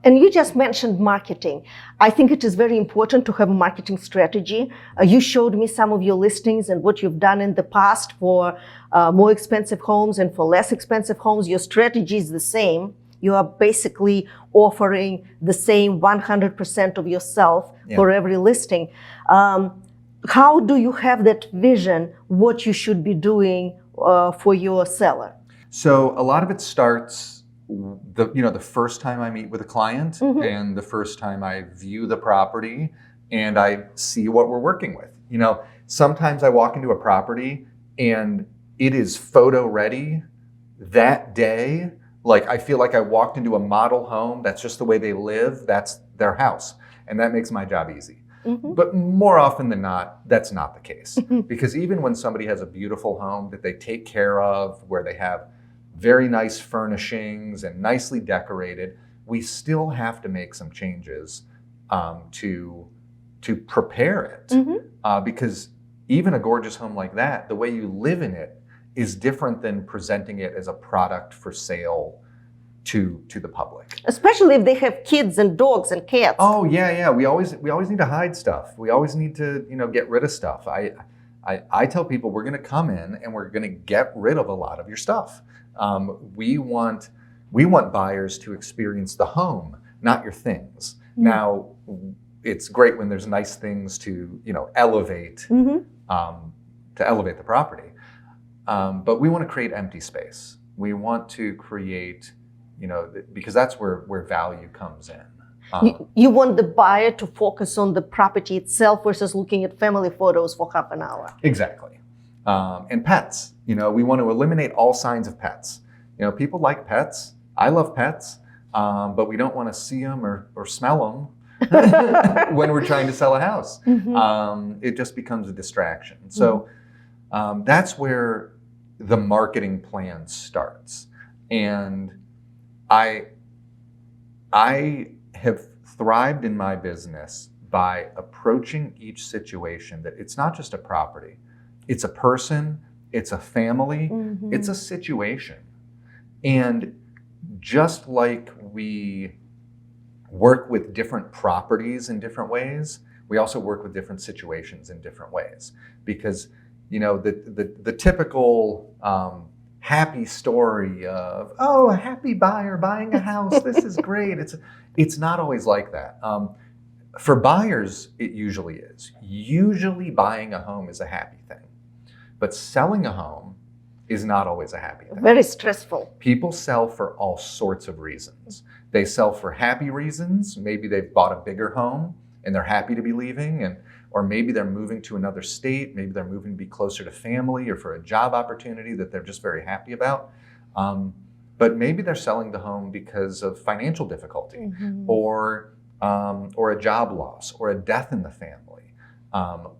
And you just mentioned marketing. I think it is very important to have a marketing strategy. You showed me some of your listings and what you've done in the past for more expensive homes and for less expensive homes. Your strategy is the same. You are basically offering the same 100% of yourself for every listing. How do you have that vision, what you should be doing for your seller? So a lot of it starts the first time I meet with a client and the first time I view the property and I see what we're working with. Sometimes I walk into a property and it is photo ready that day. Like I feel like I walked into a model home. That's just the way they live. That's their house. And that makes my job easy. But more often than not, that's not the case. Because even when somebody has a beautiful home that they take care of, where they have very nice furnishings and nicely decorated, we still have to make some changes to prepare it. Because even a gorgeous home like that, the way you live in it is different than presenting it as a product for sale to the public. Especially if they have kids and dogs and cats. Oh yeah. We always need to hide stuff. We always need to get rid of stuff. I tell people we're going to come in and we're going to get rid of a lot of your stuff. We want buyers to experience the home, not your things. Now, it's great when there's nice things to elevate the property, but we want to create empty space. We want to create, because that's where value comes in. You want the buyer to focus on the property itself versus looking at family photos for half an hour. Exactly. And pets. We want to eliminate all signs of pets. People like pets. I love pets, but we don't want to see them or smell them when we're trying to sell a house. It just becomes a distraction. So that's where the marketing plan starts. And I have thrived in my business by approaching each situation that it's not just a property. It's a person, it's a family, it's a situation. And just like we work with different properties in different ways, we also work with different situations in different ways. Because, the typical happy story of, a happy buyer buying a house, this is great. It's not always like that. For buyers, it usually is. Usually buying a home is a happy thing. But selling a home is not always a happy thing. Very stressful. People sell for all sorts of reasons. They sell for happy reasons. Maybe they've bought a bigger home and they're happy to be leaving, or maybe they're moving to another state. Maybe they're moving to be closer to family or for a job opportunity that they're just very happy about. But maybe they're selling the home because of financial difficulty, or a job loss, or a death in the family,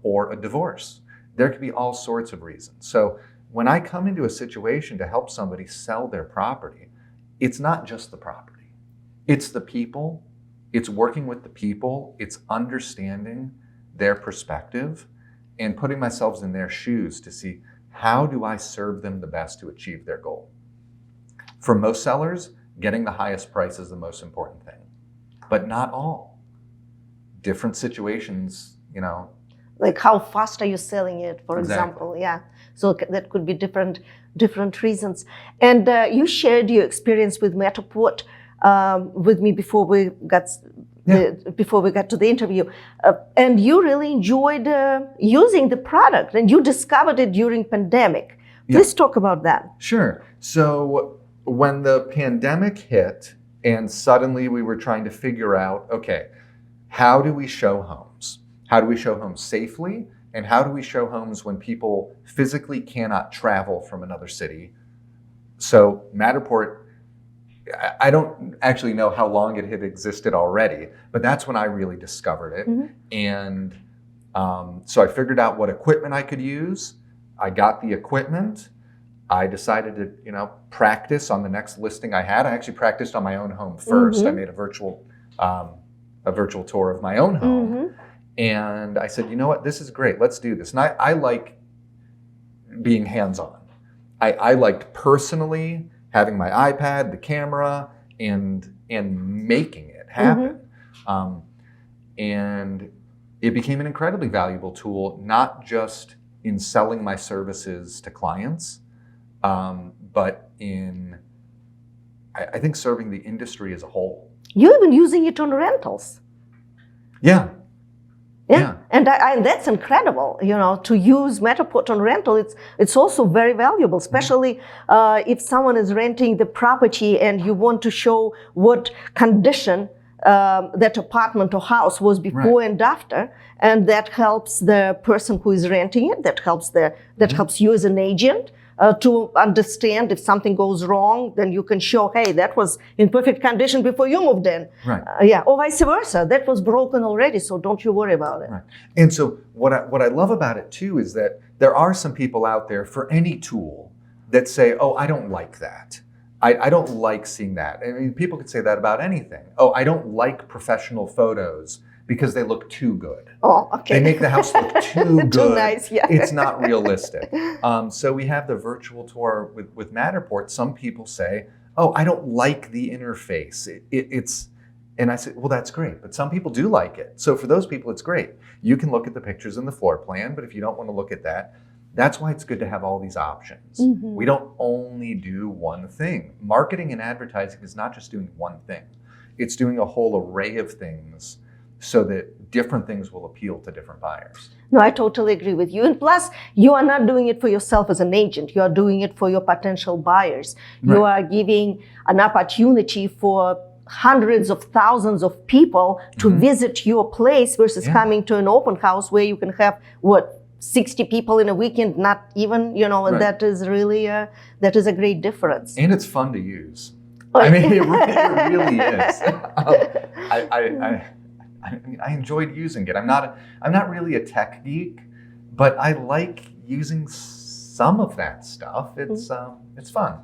or a divorce. There could be all sorts of reasons. So when I come into a situation to help somebody sell their property, it's not just the property. It's the people. It's working with the people. It's understanding their perspective and putting myself in their shoes to see, how do I serve them the best to achieve their goal? For most sellers, getting the highest price is the most important thing, but not all. Different situations, Like how fast are you selling it, for example? Yeah. So that could be different reasons. And you shared your experience with Matterport with me before we got to the interview, and you really enjoyed using the product, and you discovered it during pandemic. Please talk about that. Sure. So when the pandemic hit, and suddenly we were trying to figure out, okay, how do we show homes? How do we show homes safely? And how do we show homes when people physically cannot travel from another city? So Matterport, I don't actually know how long it had existed already, but that's when I really discovered it. And so I figured out what equipment I could use. I got the equipment. I decided to, practice on the next listing I had. I actually practiced on my own home first. I made a virtual tour of my own home. And I said, you know what, this is great. Let's do this. And I like being hands-on. I liked personally having my iPad, the camera, and making it, happen. And it became an incredibly valuable tool, not just in selling my services to clients, but in, I think, serving the industry as a whole. You're even using it on rentals. Yeah. And that's incredible, to use Matterport on rental. It's also very valuable, especially if someone is renting the property and you want to show what condition that apartment or house was before and after, and that helps the person who is renting it. That helps you as an agent to understand if something goes wrong. Then you can show, hey, that was in perfect condition before you moved in. Right. Or vice versa, that was broken already, so don't you worry about it. Right. And so what I love about it too is that there are some people out there for any tool that say, oh, I don't like that. I don't like seeing that. I mean, people could say that about anything. Oh, I don't like professional photos because they look too good. Oh, okay. They make the house look too good. Too nice, yeah. It's not realistic. So we have the virtual tour with Matterport. Some people say, oh, I don't like the interface. It's, and I said, well, that's great. But some people do like it. So for those people, it's great. You can look at the pictures in the floor plan, but if you don't want to look at that, that's why it's good to have all these options. We don't only do one thing. Marketing and advertising is not just doing one thing. It's doing a whole array of things so that different things will appeal to different buyers. No, I totally agree with you. And plus, you are not doing it for yourself as an agent. You are doing it for your potential buyers. You are giving an opportunity for hundreds of thousands of people to visit your place versus coming to an open house where you can have, 60 people in a weekend, not even, and that is really that is a great difference. And it's fun to use. I mean, it really is. I enjoyed using it. I'm not really a tech geek, but I like using some of that stuff. It's fun.